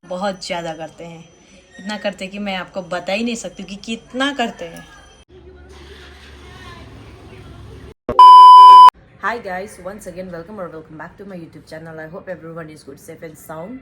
बहुत ज़्यादा करते हैं, इतना करते कि मैं आपको बता ही नहीं सकती कि कितना करते हैं। Hi guys, once again welcome back to my YouTube channel. I hope everyone is good, safe and sound.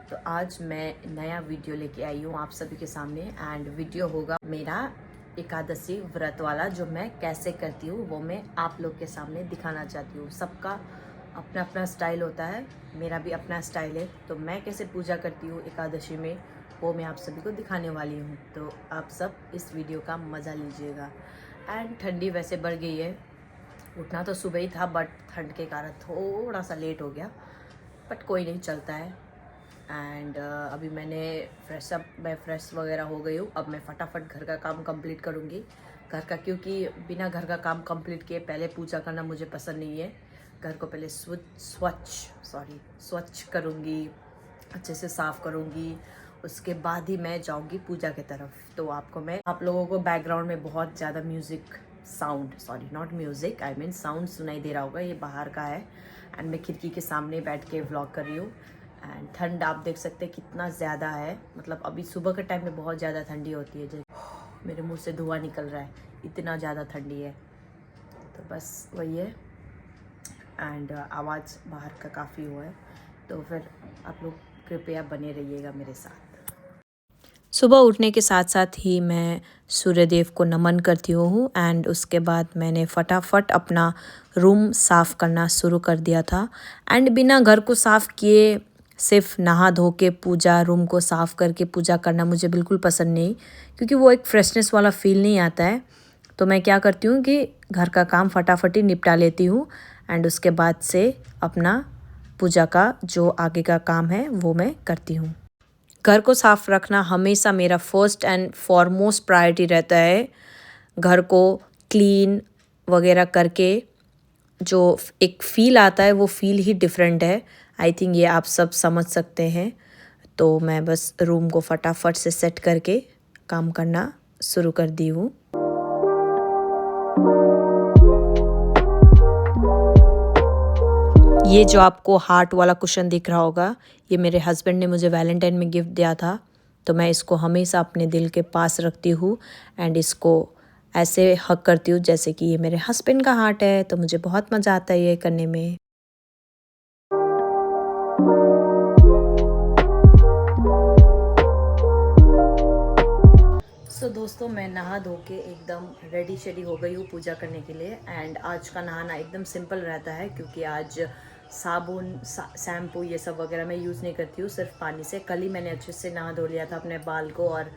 तो आज मैं नया वीडियो लेके आई हूँ आप सभी के सामने, एंड वीडियो होगा मेरा एकादशी व्रत वाला, जो मैं कैसे करती हूँ वो मैं आप लोग के सामने दिखाना चाहती हूँ। सबका अपना अपना स्टाइल होता है, मेरा भी अपना स्टाइल है। तो मैं कैसे पूजा करती हूँ एकादशी में वो मैं आप सभी को दिखाने वाली हूँ। तो आप सब इस वीडियो का मज़ा लीजिएगा। एंड ठंडी वैसे बढ़ गई है, उठना तो सुबह ही था बट ठंड के कारण थोड़ा सा लेट हो गया, बट कोई नहीं, चलता है। एंड अभी मैं फ्रेश वगैरह हो गई हूँ। अब मैं फटाफट घर का काम कंप्लीट करूँगी, घर का, क्योंकि बिना घर का काम कंप्लीट किए पहले पूजा करना मुझे पसंद नहीं है। घर को पहले स्वच्छ करूँगी, अच्छे से साफ़ करूँगी, उसके बाद ही मैं जाऊँगी पूजा की तरफ। तो आप लोगों को बैकग्राउंड में बहुत ज़्यादा साउंड सुनाई दे रहा होगा, ये बाहर का है। एंड मैं खिड़की के सामने बैठ के व्लॉग कर रही हूँ। एंड ठंड आप देख सकते हैं कितना ज़्यादा है, मतलब अभी सुबह के टाइम में बहुत ज़्यादा ठंडी होती है, जैसे मेरे मुंह से धुआं निकल रहा है, इतना ज़्यादा ठंडी है। तो बस वही है। एंड आवाज़ बाहर का काफ़ी हुआ है, तो फिर आप लोग कृपया बने रहिएगा मेरे साथ। सुबह उठने के साथ साथ ही मैं सूर्यदेव को नमन करती हूँ, एंड उसके बाद मैंने फटाफट अपना रूम साफ़ करना शुरू कर दिया था। एंड बिना घर को साफ़ किए सिर्फ नहा धो के पूजा रूम को साफ़ करके पूजा करना मुझे बिल्कुल पसंद नहीं, क्योंकि वो एक फ्रेशनेस वाला फील नहीं आता है। तो मैं क्या करती हूँ कि घर का काम फटाफट ही निपटा लेती हूँ, एंड उसके बाद से अपना पूजा का जो आगे का काम है वो मैं करती हूँ। घर को साफ़ रखना हमेशा मेरा फर्स्ट एंड फॉरमोस्ट प्रायोरिटी रहता है। घर को क्लीन वगैरह करके जो एक फ़ील आता है वो फ़ील ही डिफरेंट है। आई थिंक ये आप सब समझ सकते हैं। तो मैं बस रूम को फटाफट से सेट करके काम करना शुरू कर दी हूँ। ये जो आपको हार्ट वाला कुशन दिख रहा होगा, ये मेरे हस्बैंड ने मुझे वैलेंटाइन में गिफ्ट दिया था। तो मैं इसको हमेशा अपने दिल के पास रखती हूँ, एंड इसको ऐसे हग करती हूँ जैसे कि ये मेरे हस्बैंड का हार्ट है। तो मुझे बहुत मज़ा आता है ये करने में। दोस्तों, मैं नहा धो के एकदम रेडी शेडी हो गई हूँ पूजा करने के लिए। एंड आज का नहाना एकदम सिंपल रहता है, क्योंकि आज साबुन शैम्पू ये सब वगैरह मैं यूज़ नहीं करती हूँ, सिर्फ पानी से। कल ही मैंने अच्छे से नहा धो लिया था अपने बाल को और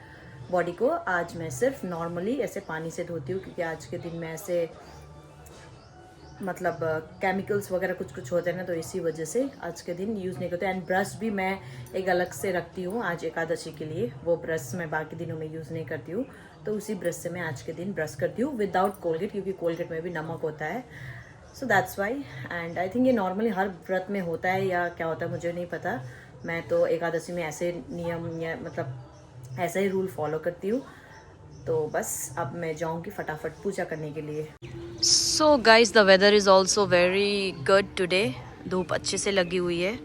बॉडी को। आज मैं सिर्फ नॉर्मली ऐसे पानी से धोती हूँ, क्योंकि आज के दिन में ऐसे मतलब केमिकल्स वगैरह कुछ होते हैं ना, तो इसी वजह से आज के दिन यूज़ नहीं करते। एंड ब्रश भी मैं एक अलग से रखती हूँ आज एकादशी के लिए, वो ब्रश मैं बाकी दिनों में यूज़ नहीं करती हूँ। तो उसी ब्रश से मैं आज के दिन ब्रश करती हूँ विदाउट कोलगेट, क्योंकि कोलगेट में भी नमक होता है। So that's why. And I think ये नॉर्मली हर व्रत में होता है या क्या होता है मुझे नहीं पता। मैं तो एकादशी में ऐसे नियम या मतलब ऐसा ही रूल फॉलो करती हूँ। तो बस अब मैं जाऊँगी फटाफट पूजा करने के लिए। So guys, the weather is also very good today. धूप अच्छे से लगी हुई है।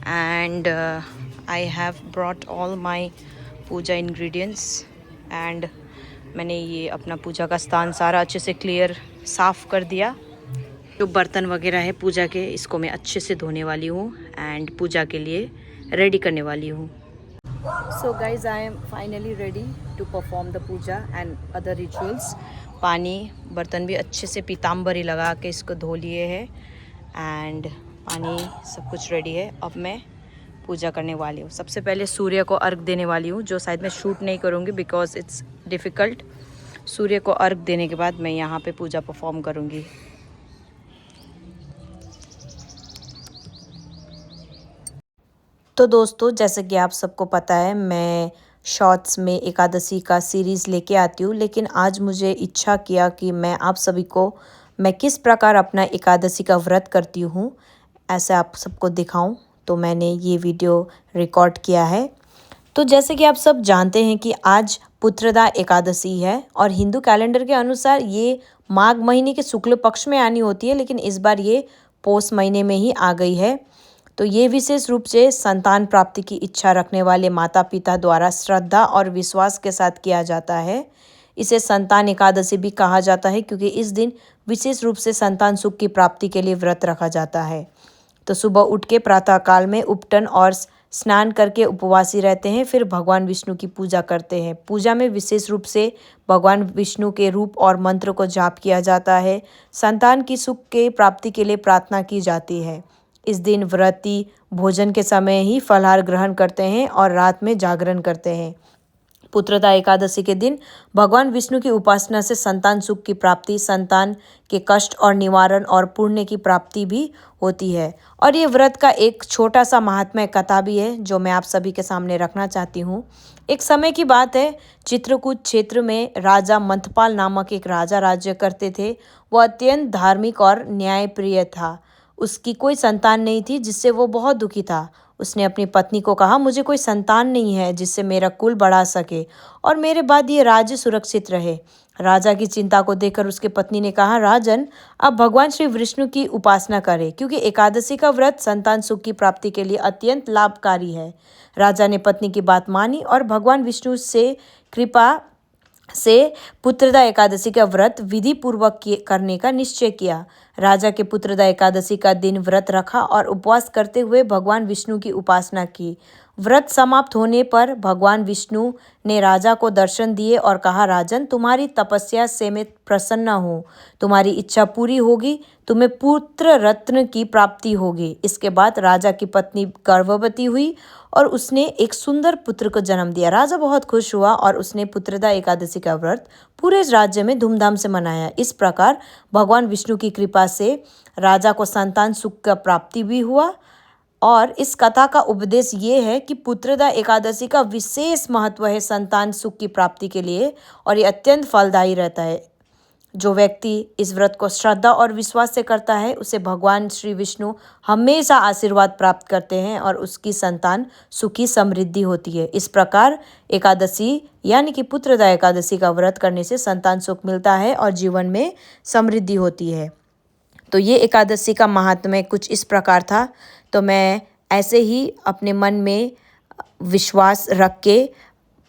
And I have brought all my puja ingredients. And मैंने ये अपना पूजा का स्थान सारा अच्छे से क्लियर साफ़ कर दिया। जो बर्तन वगैरह है पूजा के, इसको मैं अच्छे से धोने वाली हूँ एंड पूजा के लिए रेडी करने वाली हूँ। So guys, I am finally ready to perform the puja and other rituals. पानी बर्तन भी अच्छे से पीताम्बरी लगा के इसको धो लिए है, एंड पानी सब कुछ रेडी है। अब मैं पूजा करने वाली हूँ। सबसे पहले सूर्य को अर्घ देने वाली हूँ, जो शायद मैं शूट नहीं करूँगी बिकॉज इट्स डिफ़िकल्ट। सूर्य को अर्घ देने के बाद मैं यहाँ पे पूजा परफॉर्म करूँगी। तो दोस्तों, जैसे कि आप सबको पता है, मैं शॉर्ट्स में एकादशी का सीरीज़ लेके आती हूँ, लेकिन आज मुझे इच्छा किया कि मैं आप सभी को मैं किस प्रकार अपना एकादशी का व्रत करती हूँ ऐसे आप सबको दिखाऊं। तो मैंने ये वीडियो रिकॉर्ड किया है। तो जैसे कि आप सब जानते हैं कि आज पुत्रदा एकादशी है, और हिंदू कैलेंडर के अनुसार ये माघ महीने के शुक्ल पक्ष में आनी होती है, लेकिन इस बार ये पौष महीने में ही आ गई है। तो ये विशेष रूप से संतान प्राप्ति की इच्छा रखने वाले माता पिता द्वारा श्रद्धा और विश्वास के साथ किया जाता है। इसे संतान एकादशी भी कहा जाता है क्योंकि इस दिन विशेष रूप से संतान सुख की प्राप्ति के लिए व्रत रखा जाता है। तो सुबह उठ के प्रातःकाल में उपटन और स्नान करके उपवासी रहते हैं, फिर भगवान विष्णु की पूजा करते हैं। पूजा में विशेष रूप से भगवान विष्णु के रूप और मंत्र को जाप किया जाता है। संतान की सुख के प्राप्ति के लिए प्रार्थना की जाती है। इस दिन व्रती भोजन के समय ही फलाहार ग्रहण करते हैं और रात में जागरण करते हैं। पुत्रदा एकादशी के दिन भगवान विष्णु की उपासना से संतान सुख की प्राप्ति, संतान के कष्ट और निवारण और पुण्य की प्राप्ति भी होती है। और ये व्रत का एक छोटा सा महात्म्य कथा भी है जो मैं आप सभी के सामने रखना चाहती हूँ। एक समय की बात है, चित्रकूट क्षेत्र में राजा मंथपाल नामक एक राजा राज्य करते थे। वह अत्यंत धार्मिक और न्यायप्रिय था। उसकी कोई संतान नहीं थी, जिससे वो बहुत दुखी था। उसने अपनी पत्नी को कहा, मुझे कोई संतान नहीं है जिससे मेरा कुल बढ़ा सके और मेरे बाद ये राज्य सुरक्षित रहे। राजा की चिंता को देखकर उसकी पत्नी ने कहा, राजन, आप भगवान श्री विष्णु की उपासना करें क्योंकि एकादशी का व्रत संतान सुख की प्राप्ति के लिए अत्यंत लाभकारी है। राजा ने पत्नी की बात मानी और भगवान विष्णु से कृपा से पुत्रदा एकादशी का व्रत विधि पूर्वक करने का निश्चय किया। राजा के पुत्रदा एकादशी का दिन व्रत रखा और उपवास करते हुए भगवान विष्णु की उपासना की। व्रत समाप्त होने पर भगवान विष्णु ने राजा को दर्शन दिए और कहा, राजन, तुम्हारी तपस्या से मैं प्रसन्न हूँ। तुम्हारी इच्छा पूरी होगी, तुम्हें पुत्र रत्न की प्राप्ति होगी। इसके बाद राजा की पत्नी गर्भवती हुई और उसने एक सुंदर पुत्र को जन्म दिया। राजा बहुत खुश हुआ और उसने पुत्रदा एकादशी का व्रत पूरे राज्य में धूमधाम से मनाया। इस प्रकार भगवान विष्णु की कृपा से राजा को संतान सुख का प्राप्ति भी हुआ। और इस कथा का उपदेश ये है कि पुत्रदा एकादशी का विशेष महत्व है संतान सुख की प्राप्ति के लिए और ये अत्यंत फलदायी रहता है। जो व्यक्ति इस व्रत को श्रद्धा और विश्वास से करता है उसे भगवान श्री विष्णु हमेशा आशीर्वाद प्राप्त करते हैं और उसकी संतान सुखी समृद्धि होती है। इस प्रकार एकादशी यानी कि पुत्रदा एकादशी का व्रत करने से संतान सुख मिलता है और जीवन में समृद्धि होती है। तो ये एकादशी का महात्म्य कुछ इस प्रकार था। तो मैं ऐसे ही अपने मन में विश्वास रख के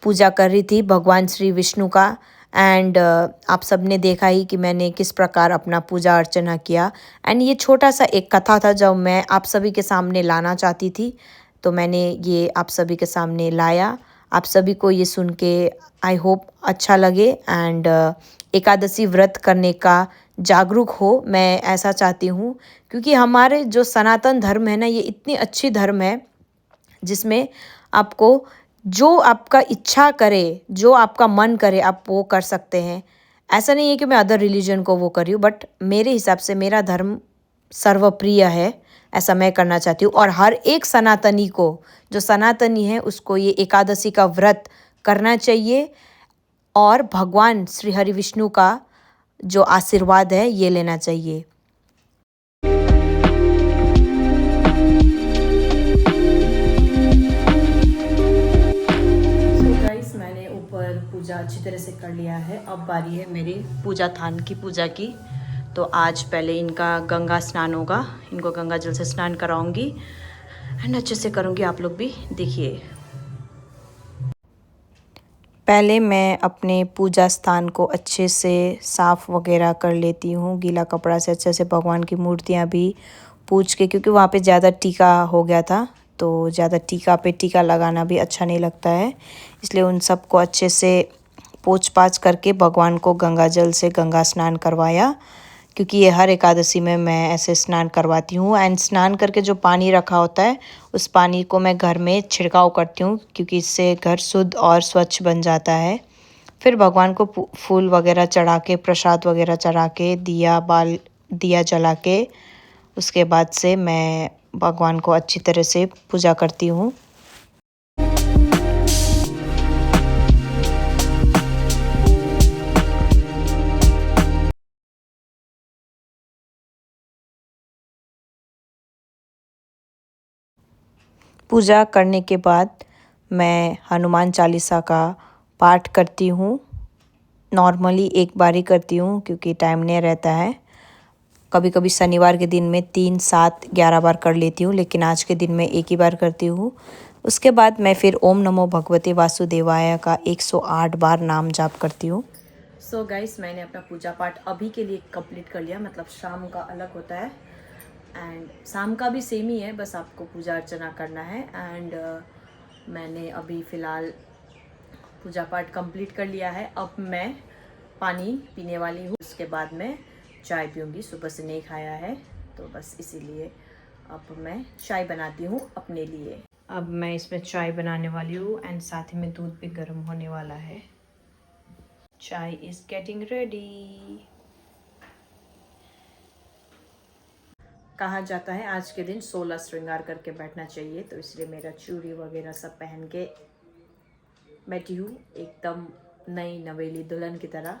पूजा कर रही थी भगवान श्री विष्णु का। एंड आप सब ने देखा ही कि मैंने किस प्रकार अपना पूजा अर्चना किया। एंड ये छोटा सा एक कथा था जो मैं आप सभी के सामने लाना चाहती थी, तो मैंने ये आप सभी के सामने लाया। आप सभी को ये सुन के आई होप अच्छा लगे एंड एकादशी व्रत करने का जागरूक हो, मैं ऐसा चाहती हूँ। क्योंकि हमारे जो सनातन धर्म है ना, ये इतनी अच्छी धर्म है जिसमें आपको जो आपका इच्छा करे, जो आपका मन करे, आप वो कर सकते हैं। ऐसा नहीं है कि मैं अदर रिलीजन को वो करी हूँ, बट मेरे हिसाब से मेरा धर्म सर्वप्रिय है, ऐसा मैं करना चाहती हूँ। और हर एक सनातनी को, जो सनातनी है, उसको ये एकादशी का व्रत करना चाहिए और भगवान श्री हरि विष्णु का जो आशीर्वाद है ये लेना चाहिए। मैंने ऊपर पूजा अच्छी तरह से कर लिया है। अब बारी है मेरी पूजा थान की पूजा की। तो आज पहले इनका गंगा स्नान होगा, इनको गंगा जल से स्नान कराऊंगी एंड अच्छे से करूंगी, आप लोग भी देखिए। पहले मैं अपने पूजा स्थान को अच्छे से साफ़ वगैरह कर लेती हूँ, गीला कपड़ा से अच्छे से भगवान की मूर्तियाँ भी पूछ के, क्योंकि वहाँ पे ज़्यादा टीका हो गया था, तो ज़्यादा टीका पे टीका लगाना भी अच्छा नहीं लगता है। इसलिए उन सबको अच्छे से पोंछ पाछ करके भगवान को गंगा जल से गंगा स्नान करवाया, क्योंकि ये हर एकादशी में मैं ऐसे स्नान करवाती हूँ। एंड स्नान करके जो पानी रखा होता है उस पानी को मैं घर में छिड़काव करती हूँ, क्योंकि इससे घर शुद्ध और स्वच्छ बन जाता है। फिर भगवान को फूल वगैरह चढ़ा के, प्रसाद वगैरह चढ़ा के, दिया जला के, उसके बाद से मैं भगवान को अच्छी तरह से पूजा करती हूँ। पूजा करने के बाद मैं हनुमान चालीसा का पाठ करती हूँ। नॉर्मली एक बार ही करती हूँ क्योंकि टाइम नहीं रहता है। कभी कभी शनिवार के दिन में 3, 7, 11 बार कर लेती हूँ, लेकिन आज के दिन में एक ही बार करती हूँ। उसके बाद मैं फिर ओम नमो भगवते वासुदेवाय का 108 बार नाम जाप करती हूँ। सो गाइस, मैंने अपना पूजा पाठ अभी के लिए कंप्लीट कर लिया। मतलब शाम का अलग होता है एंड शाम का भी सेम ही है, बस आपको पूजा अर्चना करना है। एंड मैंने अभी फ़िलहाल पूजा पाठ कंप्लीट कर लिया है। अब मैं पानी पीने वाली हूँ, उसके बाद मैं चाय पीऊँगी। सुबह से नहीं खाया है तो बस इसीलिए अब मैं चाय बनाती हूँ अपने लिए। अब मैं इसमें चाय बनाने वाली हूँ एंड साथ ही में दूध भी गर्म होने वाला है। चाय इज़ गेटिंग रेडी। कहा जाता है आज के दिन 16 श्रृंगार करके बैठना चाहिए, तो इसलिए मेरा चूड़ी वगैरह सब पहन के बैठी हूँ एकदम नई नवेली दुल्हन की तरह।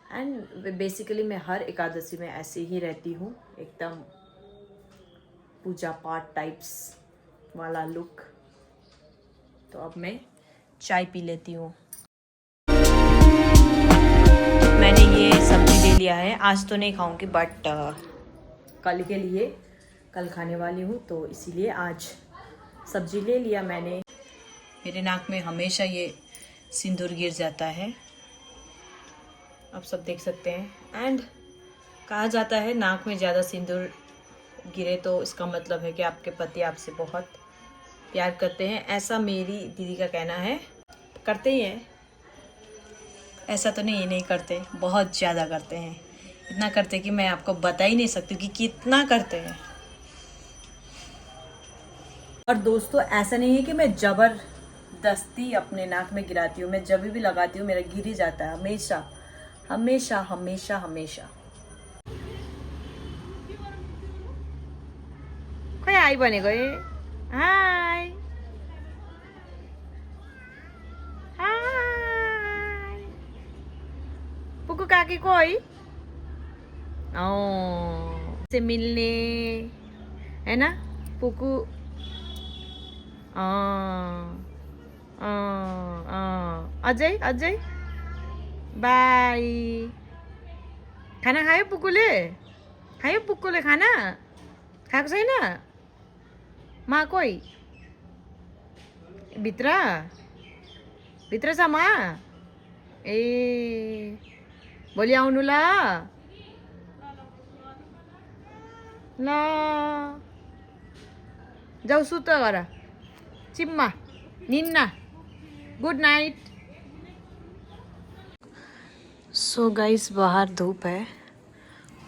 एंड बेसिकली मैं हर एकादशी में ऐसे ही रहती हूँ, एकदम पूजा पाठ टाइप्स वाला लुक। तो अब मैं चाय पी लेती हूँ। मैंने ये सब्जी ले लिया है, आज तो नहीं खाऊंगी बट कल के लिए, कल खाने वाली हूँ, तो इसीलिए आज सब्जी ले लिया मैंने। मेरे नाक में हमेशा ये सिंदूर गिर जाता है, आप सब देख सकते हैं। एंड कहा जाता है नाक में ज़्यादा सिंदूर गिरे तो इसका मतलब है कि आपके पति आपसे बहुत प्यार करते हैं, ऐसा मेरी दीदी का कहना है। करते ही हैं, ऐसा तो नहीं करते, बहुत ज़्यादा करते हैं। इतना करते कि मैं आपको बता ही नहीं सकती कि कितना करते हैं। और दोस्तों, ऐसा नहीं है कि मैं ज़बरदस्ती अपने नाक में गिराती हूँ, मैं जब भी लगाती हूँ मेरा गिर ही जाता है, हमेशा हमेशा हमेशा हमेशा। खोइ हाई भनेको ए, हाई हाई। पुकु काकी को है से मिलने है ना पुकु। अझै अझै बाई। खाना खायो पुकुले? खायो पुकुले खाना? खाएको छैन? मा कोही भित्र भित्र छ मा? ए भोलि आउनु ल ल। जाऊ सुत गर चिम्मा, निन्ना, गुड नाइट। सो गाइस, बाहर धूप है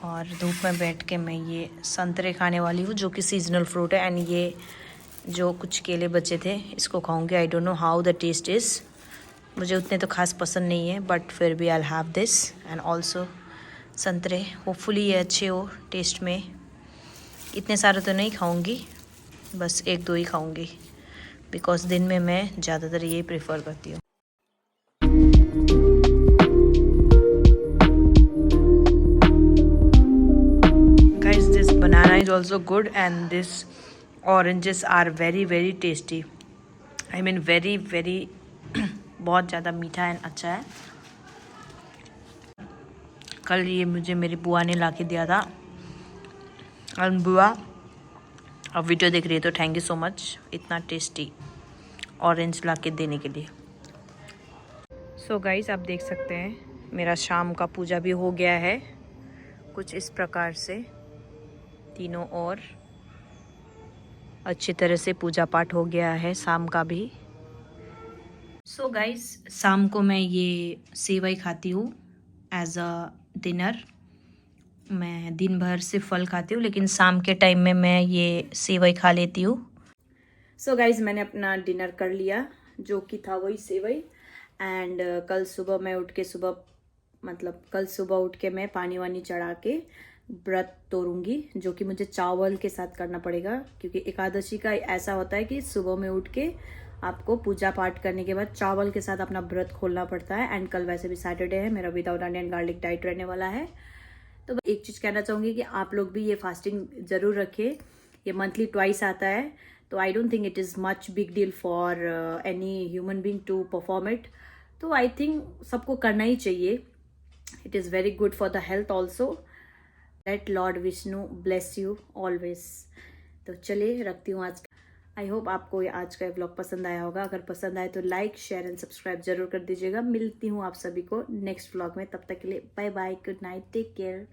और धूप में बैठ के मैं ये संतरे खाने वाली हूँ, जो कि सीजनल फ्रूट है। एंड ये जो कुछ केले बचे थे इसको खाऊंगी। I don't know how the taste is, मुझे उतने तो खास पसंद नहीं है बट फिर भी I have this. And also संतरे, होपफुली ये अच्छे हो टेस्ट में। इतने सारे तो नहीं खाऊंगी, बस 1-2 ही खाऊंगी, बिकॉज दिन में मैं ज़्यादातर यही प्रेफर करती हूँ। Guys, this banana is also good and this oranges are very very tasty. I mean very very बहुत ज़्यादा मीठा है, अच्छा है। कल ये मुझे मेरी बुआ ने ला के दिया था। और बुआ अब वीडियो देख रही है तो थैंक यू सो मच इतना टेस्टी ऑरेंज ला के देने के लिए। सो गाइस, आप देख सकते हैं मेरा शाम का पूजा भी हो गया है कुछ इस प्रकार से। तीनों और अच्छी तरह से पूजा पाठ हो गया है शाम का भी। सो गाइस, शाम को मैं ये सेवई खाती हूँ एज अ डिनर। मैं दिन भर सिर्फ फल खाती हूँ, लेकिन शाम के टाइम में मैं ये सेवई खा लेती हूँ। सो गाइस, मैंने अपना डिनर कर लिया, जो कि था वही सेवई। एंड कल सुबह उठ के मैं पानी वानी चढ़ा के व्रत तोड़ूंगी, जो कि मुझे चावल के साथ करना पड़ेगा, क्योंकि एकादशी का ऐसा होता है कि सुबह में उठ के आपको पूजा पाठ करने के बाद चावल के साथ अपना व्रत खोलना पड़ता है। एंड कल वैसे भी सैटरडे है, मेरा विदाउट अनियन गार्लिक डाइट रहने वाला है। तो एक चीज़ कहना चाहूँगी कि आप लोग भी ये फास्टिंग ज़रूर रखें। ये मंथली ट्वाइस आता है, तो I don't think it is much big deal for any human being to perform it. तो आई थिंक सबको करना ही चाहिए। It is very good for the health also. Let Lord Vishnu bless you always. तो चलिए रखती हूँ आज। आई होप आपको ये आज का व्लॉग पसंद आया होगा। अगर पसंद आए तो लाइक शेयर एंड सब्सक्राइब जरूर कर दीजिएगा। मिलती हूँ आप सभी को नेक्स्ट व्लॉग में, तब तक के लिए bye bye, good night, take care.